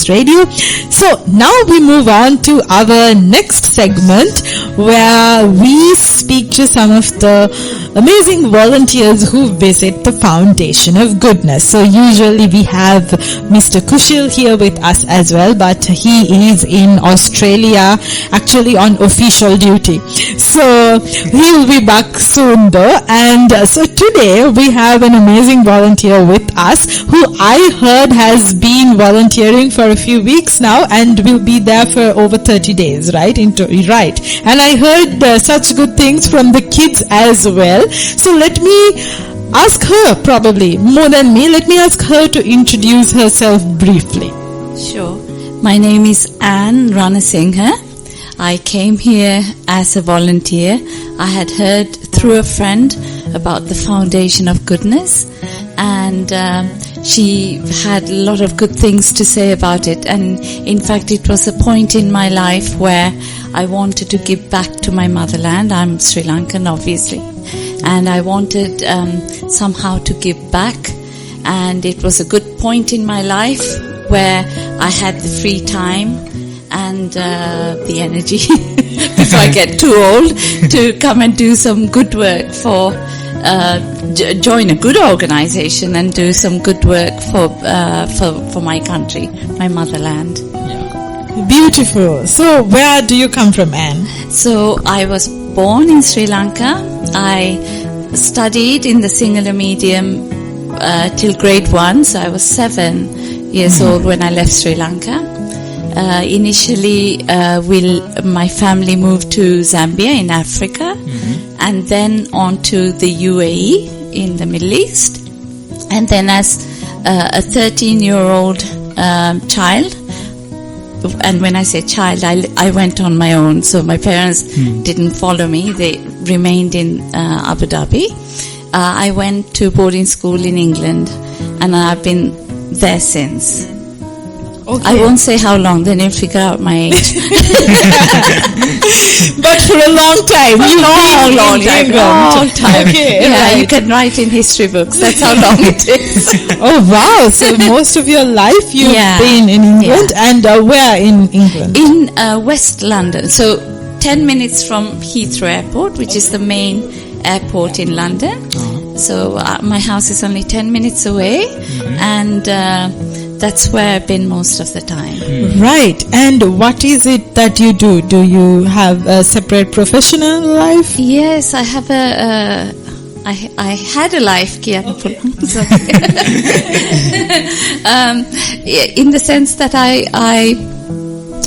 Peace Radio. So now we move on to our next segment, where we speak to some of the amazing volunteers who visit the Foundation of Goodness. So usually we have Mr. Kushal here with us as well, but he is in Australia, actually on official duty. So he will be back soon though. And so today we have an amazing volunteer with us who I heard has been volunteering for a few weeks now and will be there for over 30 days, right? Right. And I heard such good things from the kids as well. So let me ask her, probably more than me, let me ask her to introduce herself briefly. Sure. My name is Anne Ranasinghe. I came here as a volunteer. I had heard through a friend about the Foundation of Goodness, and she had a lot of good things to say about it. And in fact, it was a point in my life where I wanted to give back to my motherland. I'm Sri Lankan, obviously, and I wanted somehow to give back. And it was a good point in my life where I had the free time and the energy before I get too old to come and do some good work for join a good organization and do some good work for my country, my motherland. Beautiful. So where do you come from, Anne? So I was born in Sri Lanka. I studied in the Sinhala medium till grade 1, so I was 7 years old when I left Sri Lanka. Initially, my family moved to Zambia in Africa, and then on to the UAE in the Middle East. And then as a 13-year-old child, and when I say child, I went on my own, so my parents didn't follow me. They remained in Abu Dhabi. I went to boarding school in England, and I've been there since. Okay. I won't say how long, then you'll figure out my age. But for a long time. Long time. Okay, yeah, right. You can write in history books. That's how long it is. Oh, wow. So most of your life you've been in England. And where in England? In West London. So 10 minutes from Heathrow Airport, which is the main airport in London. So my house is only 10 minutes away. And that's where I've been most of the time. Right. And what is it that you do? Do you have a separate professional life? Yes, I have I had a life, in the sense that I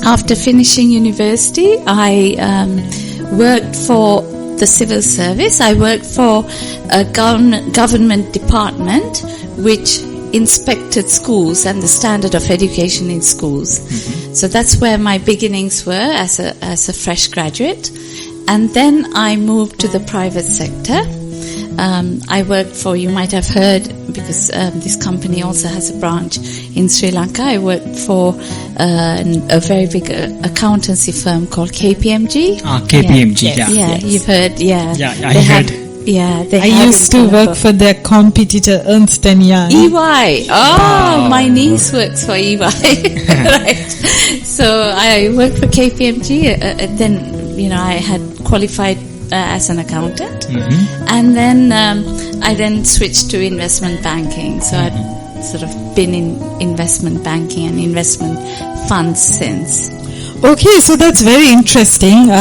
after finishing university, I worked for the civil service. I worked for a government department which inspected schools and the standard of education in schools. So that's where my beginnings were as a fresh graduate. And then I moved to the private sector. I worked for, you might have heard, because this company also has a branch in Sri Lanka. I worked for a very big accountancy firm called KPMG. KPMG, yeah. You've heard, Yeah, I heard. I used to work for their competitor Ernst & Young. EY. Oh, my niece works for EY. Right. So I worked for KPMG. Then, I had qualified as an accountant. And then I then switched to investment banking. So I've sort of been in investment banking and investment funds since. Okay, so that's very interesting.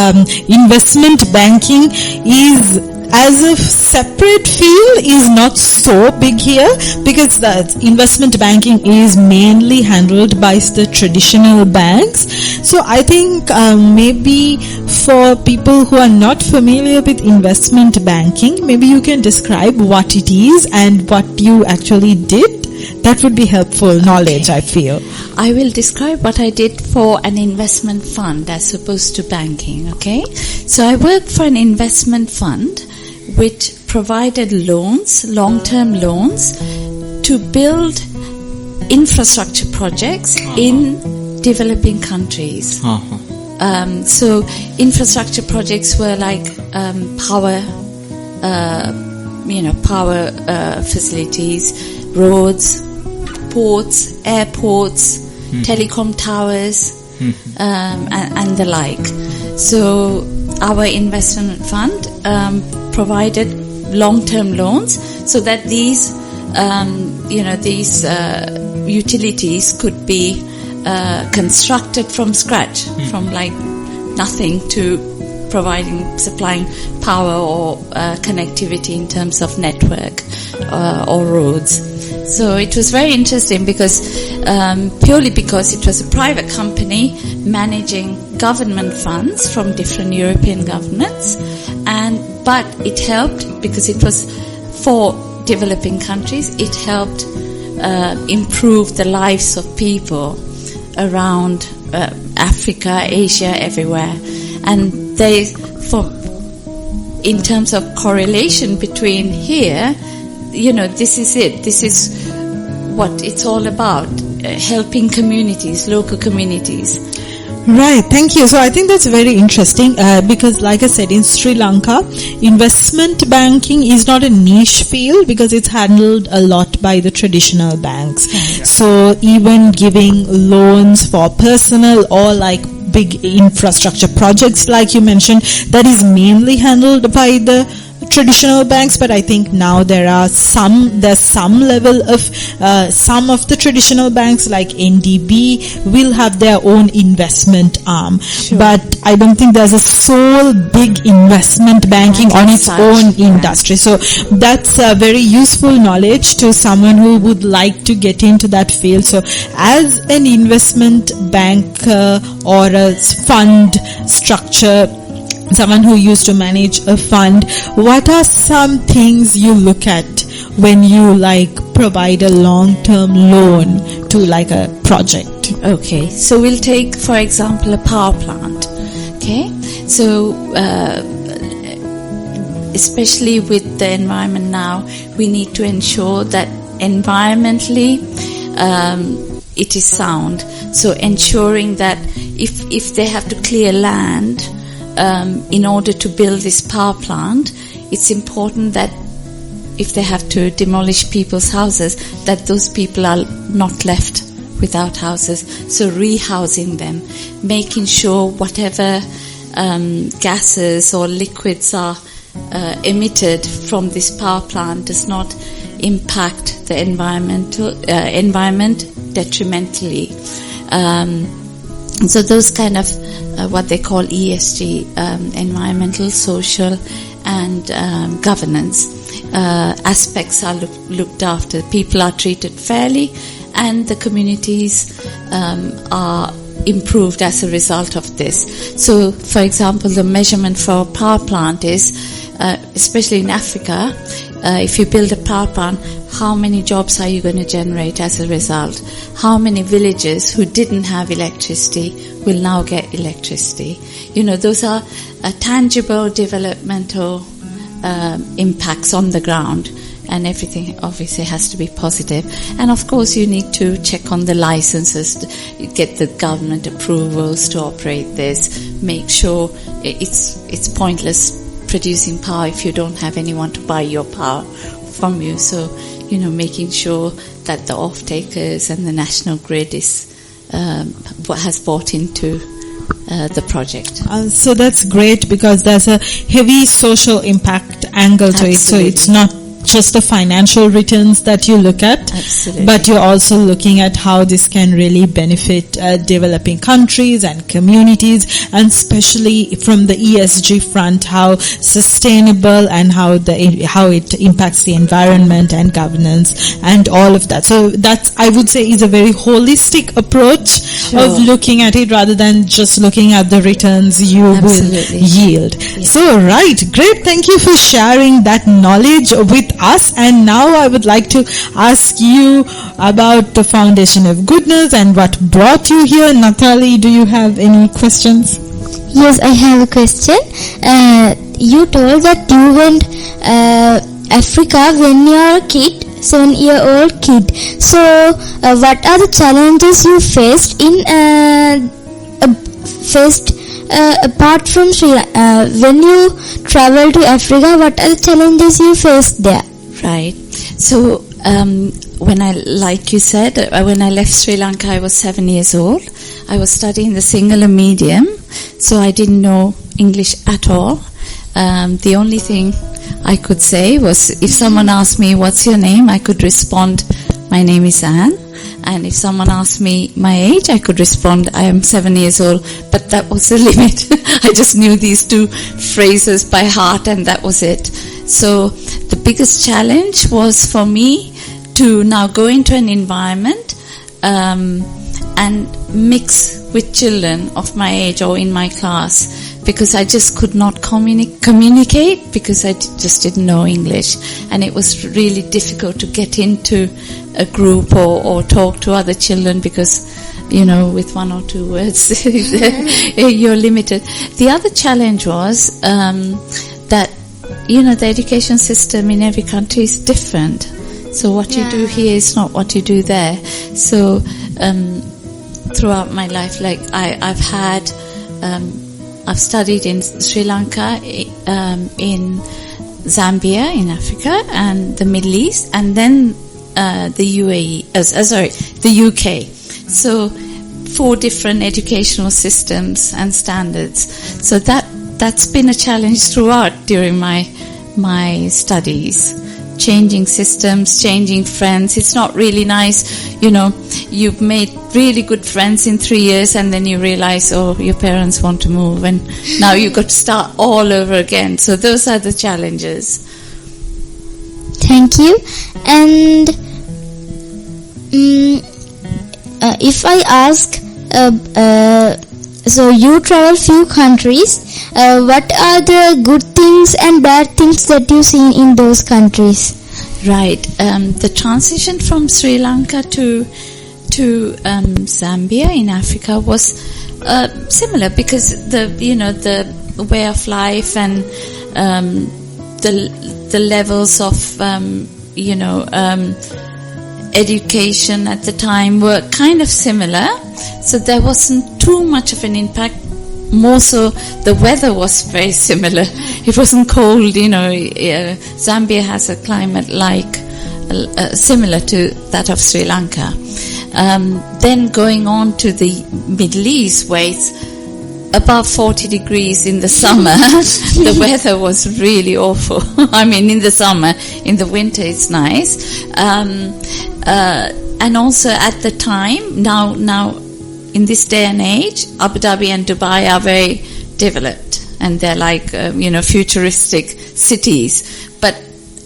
Investment banking is, as a separate field, is not so big here, because the investment banking is mainly handled by the traditional banks. So I think maybe for people who are not familiar with investment banking, maybe you can describe what it is and what you actually did. That would be helpful knowledge, I feel. I will describe what I did for an investment fund as opposed to banking, okay? So I worked for an investment fund which provided loans, long-term loans, to build infrastructure projects in developing countries. So infrastructure projects were like power facilities, roads, ports, airports, telecom towers, and the like. So our investment fund provided long-term loans so that these utilities could be constructed from scratch, from like nothing to supplying power or connectivity in terms of network or roads. So it was very interesting because purely because it was a private company managing government funds from different European governments, but it helped because it was for developing countries. It helped improve the lives of people around Africa, Asia, everywhere. And in terms of correlation between here, this is it. This is what it's all about, helping communities, local communities. Right, thank you. So I think that's very interesting because like I said, in Sri Lanka, investment banking is not a niche field because it's handled a lot by the traditional banks. Yeah. So even giving loans for personal or like big infrastructure projects like you mentioned, that is mainly handled by the traditional banks, but I think now there's some level of some of the traditional banks like NDB will have their own investment arm. Sure. But I don't think there's a sole big investment banking on its own industry. So that's very useful knowledge to someone who would like to get into that field. So as an investment banker or a fund structure, someone who used to manage a fund, what are some things you look at when you provide a long-term loan to a project? Okay, so we'll take, for example, a power plant. Okay, so especially with the environment now, we need to ensure that environmentally it is sound. So ensuring that if they have to clear land in order to build this power plant, it's important that if they have to demolish people's houses, that those people are not left without houses. So rehousing them, making sure whatever gases or liquids are emitted from this power plant does not impact the environment detrimentally. So those kind of what they call ESG, environmental, social, and governance aspects are looked after. People are treated fairly, and the communities are improved as a result of this. So, for example, the measurement for a power plant is, especially in Africa, if you build a power plant, how many jobs are you going to generate as a result? How many villages who didn't have electricity will now get electricity? Those are tangible developmental impacts on the ground, and everything obviously has to be positive. And of course you need to check on the licenses, get the government approvals to operate this, make sure it's pointless producing power if you don't have anyone to buy your power from you. So, making sure that the off-takers and the national grid is has bought into the project. So that's great because there's a heavy social impact angle to it. So it's not just the financial returns that you look at, Absolutely. but you're also looking at how this can really benefit developing countries and communities, and especially from the ESG front, how sustainable and how it impacts the environment and governance and all of that. So that's, I would say, is a very holistic approach of looking at it rather than just looking at the returns you Absolutely. will yield. Yes. So right, great. Thank you for sharing that knowledge with us. And now I would like to ask you about the Foundation of Goodness and what brought you here. Natalie, do you have any questions? Yes, I have a question. You told that you went Africa when you are a kid, 7-year-old kid. So, what are the challenges you faced apart from Sri Lanka? When you travel to Africa, what are the challenges you faced there? Right. So, like you said, when I left Sri Lanka, I was 7 years old. I was studying the Sinhala medium, so I didn't know English at all. The only thing I could say was, if someone asked me, "What's your name?" I could respond, "My name is Anne." And if someone asked me my age, I could respond, "I am 7 years old." But that was the limit. I just knew these two phrases by heart, and that was it. So the biggest challenge was for me to now go into an environment and mix with children of my age or in my class, because I just could not communicate because I just didn't know English, and it was really difficult to get into a group or talk to other children because, with one or two words you're limited. The other challenge was that the education system in every country is different. So what you do here is not what you do there. So throughout my life, like I've studied in Sri Lanka, in Zambia in Africa, and the Middle East, and then the UK. So 4 different educational systems and standards. So that's been a challenge throughout during my studies. Changing systems, changing friends. It's not really nice, you've made really good friends in 3 years and then you realize, your parents want to move and now you've got to start all over again. So those are the challenges. Thank you. And if I ask, so you travel few countries, what are the good things and bad things that you see in those countries? Right. The transition from Sri Lanka to Zambia in Africa was similar, because the way of life and the levels of education at the time were kind of similar, so there wasn't too much of an impact. More so, the weather was very similar. It wasn't cold, Zambia has a climate like similar to that of Sri Lanka. Then going on to the Middle East, where it's above 40 degrees in the summer, the weather was really awful. I mean, in the summer, in the winter it's nice. And also at the time, now in this day and age, Abu Dhabi and Dubai are very developed, and they're like, futuristic cities. But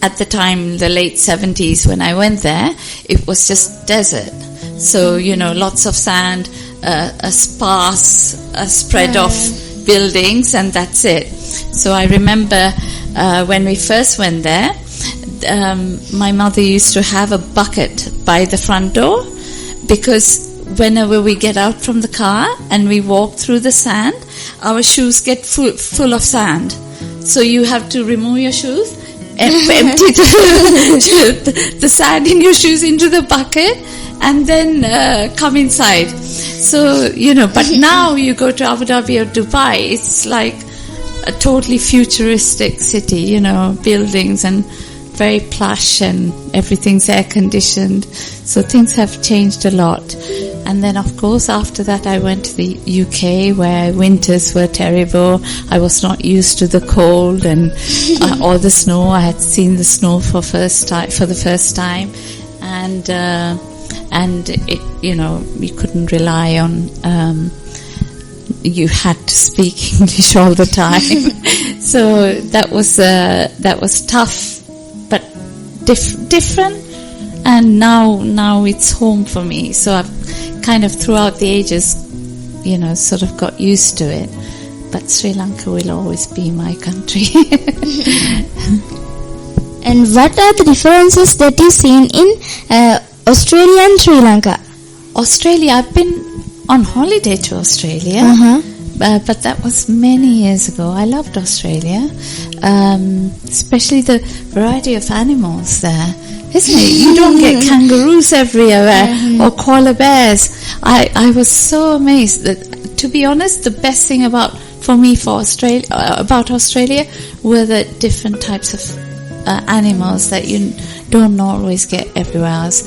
at the time, the late 70s, when I went there, it was just desert. So, lots of sand, a sparse spread of buildings, and that's it. So I remember when we first went there, my mother used to have a bucket by the front door, because whenever we get out from the car and we walk through the sand, our shoes get full of sand. So you have to remove your shoes, empty the sand in your shoes into the bucket, and then come inside. So, but now you go to Abu Dhabi or Dubai, it's like a totally futuristic city, buildings and very plush, and everything's air conditioned. So things have changed a lot. And then, of course, after that I went to the UK, where winters were terrible. I was not used to the cold and or the snow. I had seen the snow for the first time, and it, you couldn't rely on. You had to speak English all the time. So that was tough, but different. And now it's home for me. So I've kind of throughout the ages, sort of got used to it. But Sri Lanka will always be my country. And what are the differences that you've seen in Australia and Sri Lanka? Australia, I've been on holiday to Australia. But that was many years ago. I loved Australia, especially the variety of animals there. Isn't it? You don't get kangaroos everywhere or koala bears. I was so amazed that, to be honest, the best thing about Australia were the different types of animals that you don't always get everywhere else.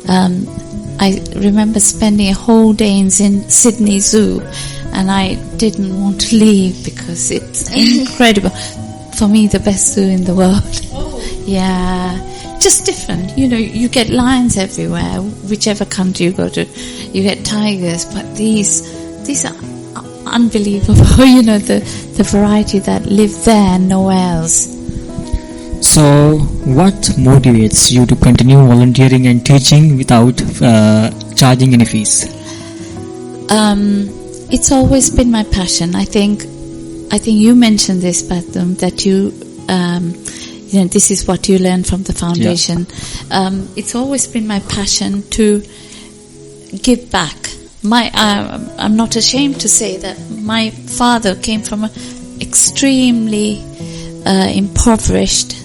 I remember spending a whole day in Sydney Zoo, and I didn't want to leave because it's incredible. For me, the best zoo in the world. Yeah, just different. You know, you get lions everywhere, whichever country you go to. You get tigers, but these are unbelievable. You know, the variety that live there and nowhere else. So, what motivates you to continue volunteering and teaching without charging any fees? It's always been my passion. I think you mentioned this, Pathum, that you know, this is what you learned from the foundation. Yeah. It's always been my passion to give back. I'm not ashamed to say that my father came from an extremely impoverished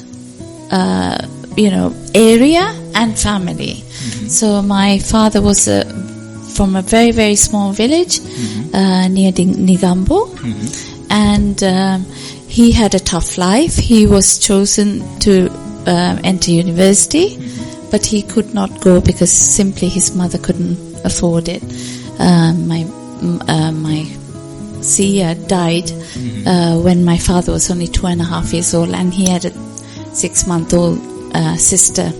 area and family. Mm-hmm. So my father was from a very, very small village near Nigambo, and he had a tough life. He was chosen to enter university, but he could not go because simply his mother couldn't afford it. My Sia died when my father was only 2.5 years old, and he had a 6-month-old sister.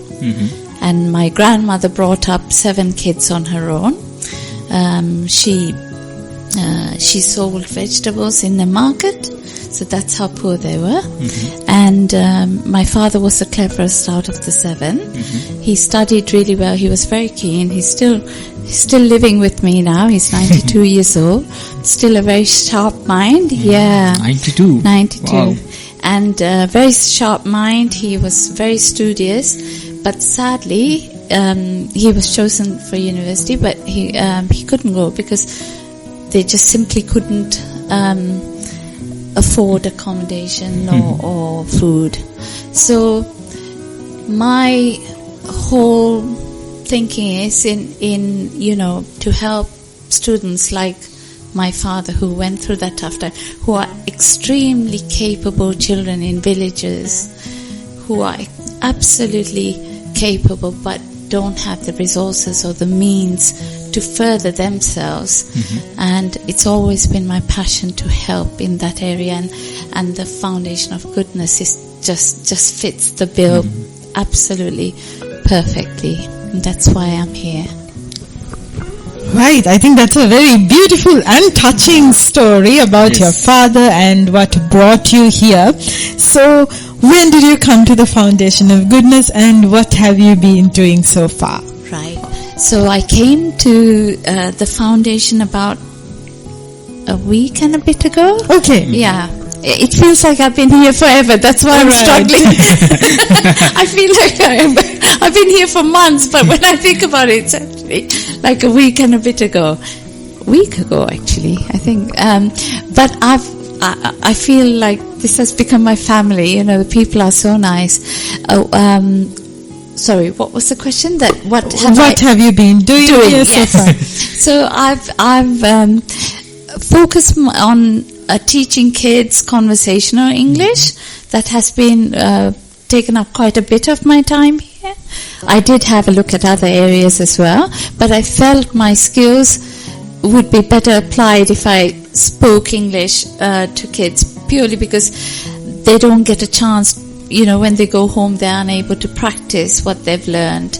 And my grandmother brought up 7 kids on her own. She sold vegetables in the market, so that's how poor they were. And my father was the cleverest out of the 7. He studied really well. He was very keen. He's still living with me now. He's 92 years old. Still a very sharp mind. Yeah. 92. Wow. And very sharp mind. He was very studious, but sadly, he was chosen for university, but he couldn't go because they just simply couldn't afford accommodation or food. So my whole thinking is in to help students like my father who went through that tough time, who are extremely capable children in villages, who are absolutely capable but don't have the resources or the means to further themselves. And it's always been my passion to help in that area, and the Foundation of Goodness is just fits the bill absolutely perfectly, and that's why I'm here. Right, I think that's a very beautiful and touching story about your father and what brought you here. So, when did you come to the Foundation of Goodness, and what have you been doing so far? Right, so I came to the foundation about a week and a bit ago. Okay. Yeah. It feels like I've been here forever. That's why I'm struggling. I feel like I've been here for months, but when I think about it, it's actually like a week and a bit ago. A week ago, actually, I think. But I feel like this has become my family. You know, the people are so nice. Sorry, what was the question? What have you been doing here so far? So I've focused on teaching kids conversational English. That has been taken up quite a bit of my time here. I did have a look at other areas as well, but I felt my skills would be better applied if I spoke English to kids, purely because they don't get a chance. You know, when they go home, they're unable to practice what they've learned.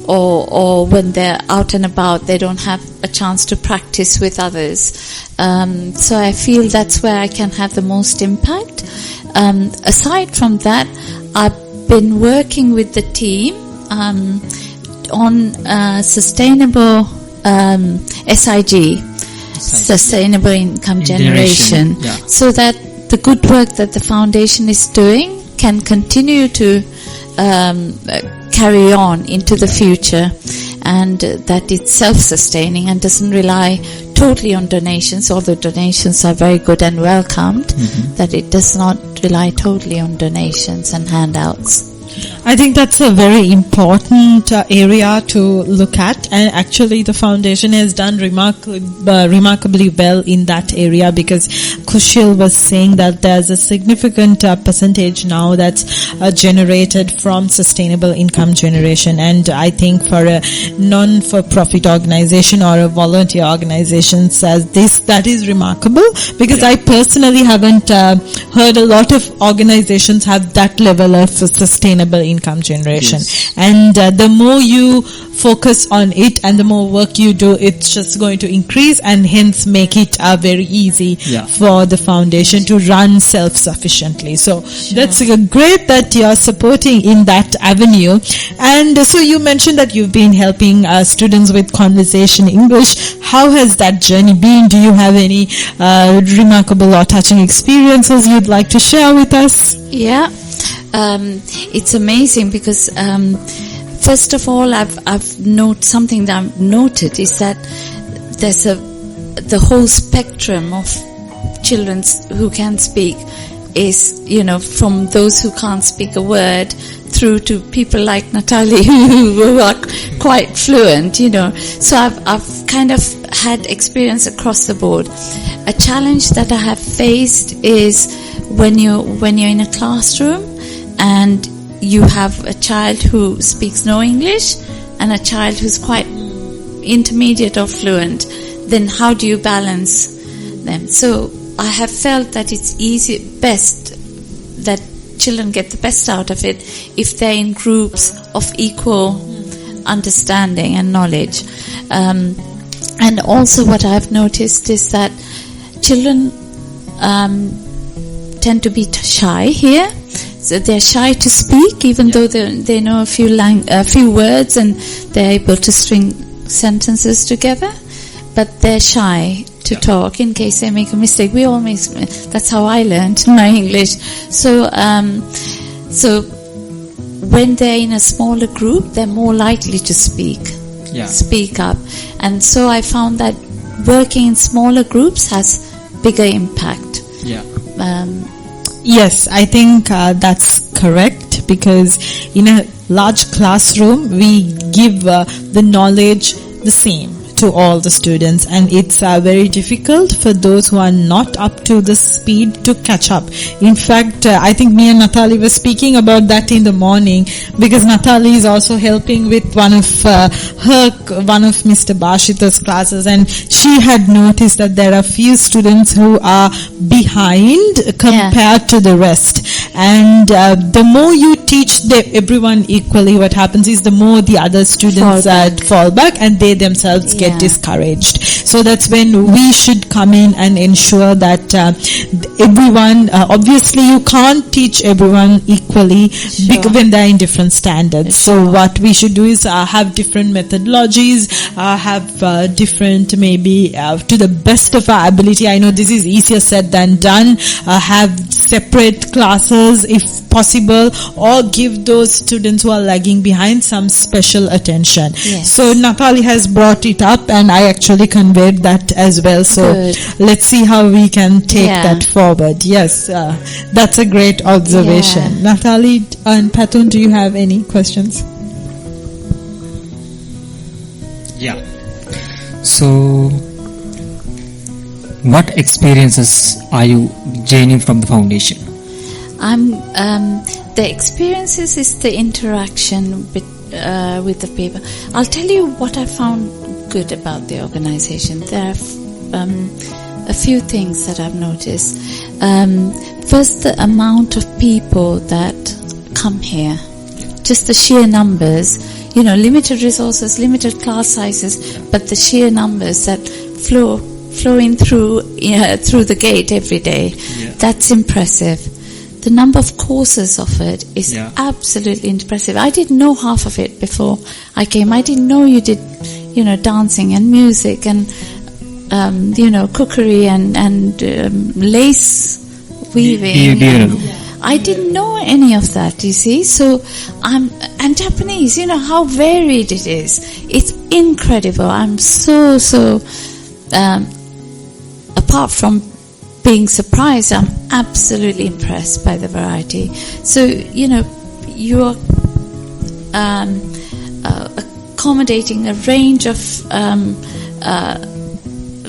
Or when they're out and about, they don't have a chance to practice with others. So I feel that's where I can have the most impact. Aside from that, I've been working with the team on sustainable SIG, Sustainable Income Generation, so that the good work that the foundation is doing can continue to carry on into the future, and that it's self-sustaining and doesn't rely totally on donations, although donations are very good and welcomed, that it does not rely totally on donations and handouts. I think that's a very important area to look at, and actually the foundation has done remarkably well in that area, because Kushil was saying that there's a significant percentage now that's generated from sustainable income generation, and I think for a non-for-profit organization or a volunteer organization says this, that is remarkable, because I personally haven't heard a lot of organizations have that level of sustainable income generation. And the more you focus on it and the more work you do, it's just going to increase, and hence make it very easy for the foundation to run self-sufficiently. So that's great that you're supporting in that avenue. And so you mentioned that you've been helping students with conversation English. How has that journey been? Do you have any remarkable or touching experiences you'd like to share with us? Yeah. It's amazing because first of all, something that I've noted is that there's the whole spectrum of children who can speak is, from those who can't speak a word through to people like Natalie who are quite fluent, So I've kind of had experience across the board. A challenge that I have faced is when you're in a classroom and you have a child who speaks no English and a child who's quite intermediate or fluent, then how do you balance them? So I have felt that it's best that children get the best out of it if they're in groups of equal understanding and knowledge. And also what I've noticed is that children tend to be shy here. So they're shy to speak, even though they know a few words and they're able to string sentences together. But they're shy to talk in case they make a mistake. We all make. That's how I learned my English. So when they're in a smaller group, they're more likely to speak up. And so I found that working in smaller groups has bigger impact. Yes, I think that's correct, because in a large classroom we give the knowledge the same to all the students, and it's very difficult for those who are not up to the speed to catch up. In fact, I think me and Natalie were speaking about that in the morning, because Natalie is also helping with one of Mr. Bashita's classes, and she had noticed that there are few students who are behind compared to the rest. And the more you teach everyone equally, what happens is the more the other students fall back and they themselves get discouraged. So that's when we should come in and ensure that everyone, obviously you can't teach everyone equally when they're in different standards. So what we should do is have different methodologies, have different, maybe to the best of our ability. I know this is easier said than done. Have separate classes if possible, or give those students who are lagging behind some special attention. So Natalie has brought it up and I actually conveyed that as well. So let's see how we can take that forward. Yes, that's a great observation. Natalie and Patun, do you have any questions? So what experiences are you gaining from the foundation? The experiences is the interaction with the people. I'll tell you what I found good about the organization. There are a few things that I've noticed. First, the amount of people that come here, just the sheer numbers. Limited resources, limited class sizes, but the sheer numbers that flow in through the gate every day. That's impressive. The number of courses offered is absolutely impressive. I didn't know half of it before I came. I didn't know you did, dancing and music and, cookery and lace weaving. I didn't know any of that, you see. So, and Japanese, how varied it is. It's incredible. I'm so, apart from being surprised, I'm absolutely impressed by the variety. So, you are accommodating a range of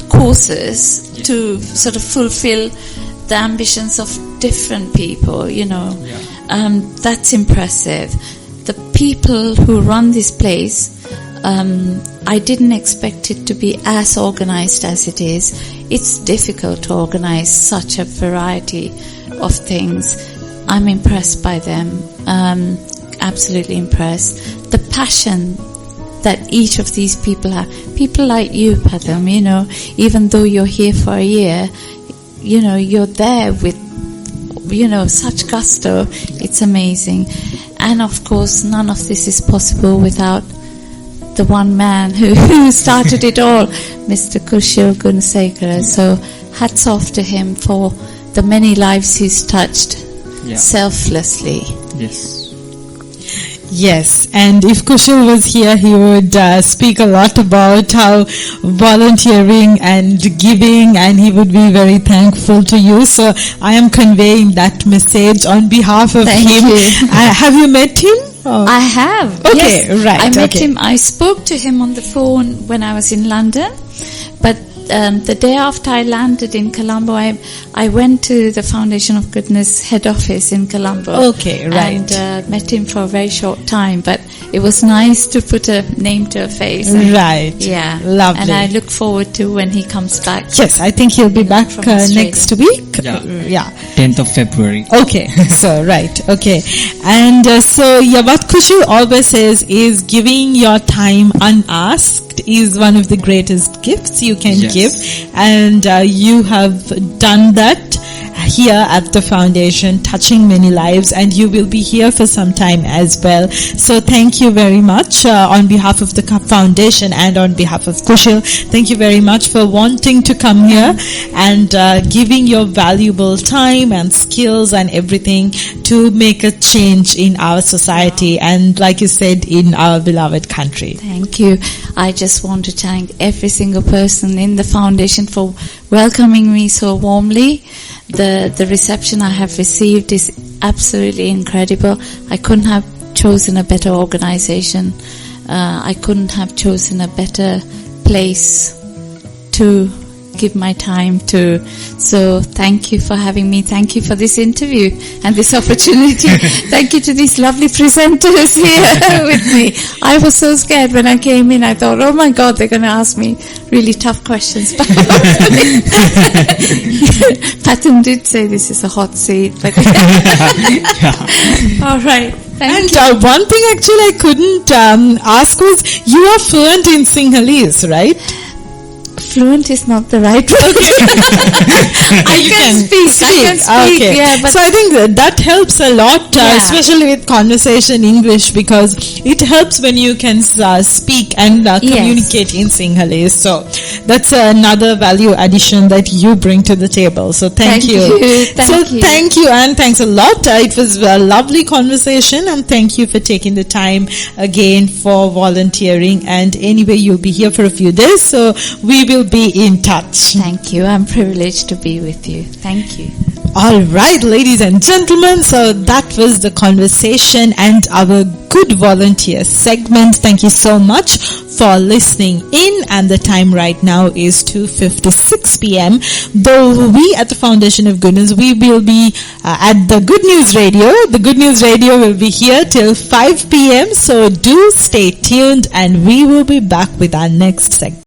courses to sort of fulfill the ambitions of different people, that's impressive. The people who run this place, I didn't expect it to be as organized as it is. It's difficult to organize such a variety of things. I'm impressed by them, absolutely impressed. The passion that each of these people have. People like you, Padam, even though you're here for a year, you're there with, such gusto. It's amazing. And of course, none of this is possible without the one man who started it all, Mr. Kushil Gunasekara. So hats off to him for the many lives he's touched selflessly. Yes, and if Kushal was here, he would speak a lot about how volunteering and giving, and he would be very thankful to you. So I am conveying that message on behalf of Thank him. you. Have you met him? I have. Okay, yes. right. I met him. I spoke to him on the phone when I was in London, but the day after I landed in Colombo, I went to the Foundation of Goodness head office in Colombo. Okay, right. And met him for a very short time, but it was nice to put a name to a face. Right. Yeah. Lovely. And I look forward to when he comes back. Yes, I think he'll be back from Australia. next week. Yeah. 10th of February. Okay, so right, okay. And what Kushal always says is giving your time unasked is one of the greatest gifts you can give, and you have done that here at the foundation, touching many lives, and you will be here for some time as well. So thank you very much on behalf of the foundation and on behalf of Kushal. Thank you very much for wanting to come here and giving your valuable time and skills and everything to make a change in our society and, like you said, in our beloved country. Thank you. I just want to thank every single person in the foundation for welcoming me so warmly. The reception I have received is absolutely incredible. I couldn't have chosen a better organization. I couldn't have chosen a better place to give my time to. So thank you for having me. Thank you for this interview and this opportunity. Thank you to these lovely presenters here with me. I was so scared when I came in. I thought, oh my God, they're going to ask me really tough questions. Patton did say this is a hot seat. But all right. Thank you. And one thing actually I couldn't ask was, you are fluent in Sinhalese, right? Fluent is not the right word. I can speak. Okay. Yeah, but so I think that helps a lot, especially with conversation English, because it helps when you can speak and communicate in Sinhalese. So that's another value addition that you bring to the table. So thank you. Thank you, and thanks a lot. It was a lovely conversation, and thank you for taking the time again for volunteering. And anyway, you'll be here for a few days, so we will be in touch. Thank you. I'm privileged to be with you. Thank you. All right, ladies and gentlemen, so that was the conversation and our Good Volunteer segment. Thank you so much for listening in, and the time right now is 2:56 p.m. Though we at the Foundation of Goodness, we will be at the Good News Radio. The Good News Radio will be here till 5 p.m. So do stay tuned, and we will be back with our next segment.